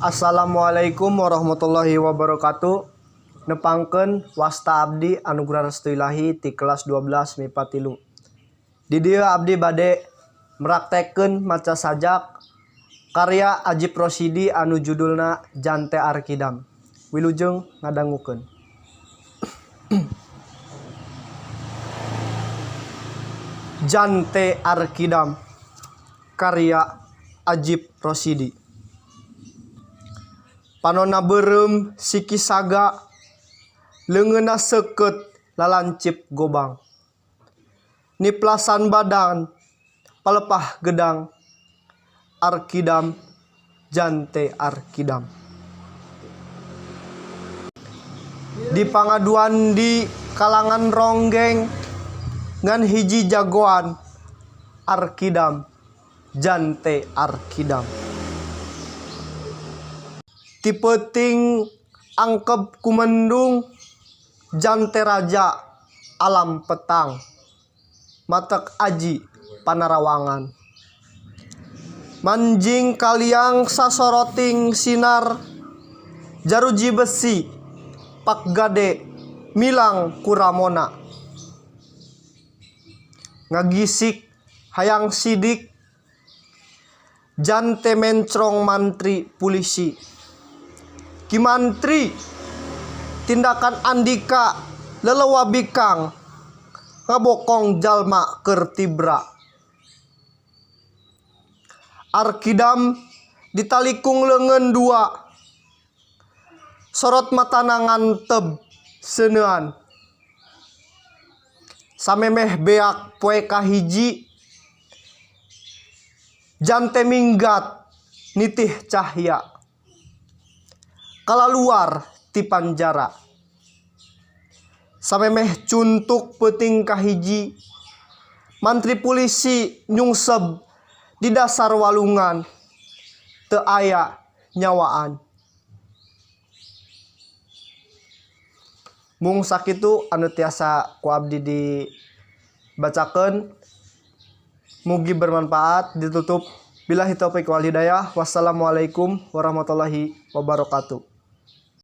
Assalamualaikum warahmatullahi wabarakatuh. Nepangkeun wasta abdi anugerah restu ilahi ti kelas 12 MIPA 3. Di dieu abdi bade meraktekeun maca sajak karya Ajip Rosidi anu judulna Jante Arkidam. Wilujeng ngadangukeun. Jante Arkidam karya Ajip Rosidi. Panonna beureum siki saga leungeunna seukeut lalancip gobang. Niplasan badan palepah gedang Arkidam Jante Arkidam. Di pangaduan di kalangan ronggeng ngan hiji jagoan Arkidam Jante Arkidam. Tipeting angkep kumendung Jante raja alam petang matek aji panarawangan. Manjing kaliang sasoroting sinar jaruji besi pak gade milang kuramona. Ngagisik hayang sidik Jante mencrong mantri polisi. Ki mantri tindakan andika lelewa bikang ngabokong jalma keur tibra. Arkidam ditalikung leungeun dua sorot matana nganteb seuneuan. Samemeh beak poe kahiji Jante minggat nitih cahya kalaluar ti panjara. Samemeh cuntuk peuting kahiji mantri polisi nyungseb di dasar walungan teu aya nyawaan. Mung sakitu anu tiasa ku abdi dibacakeun. Mugi bermanfaat. Ditutup billahi taufik wal hidayah. Wassalamualaikum warahmatullahi wabarakatuh.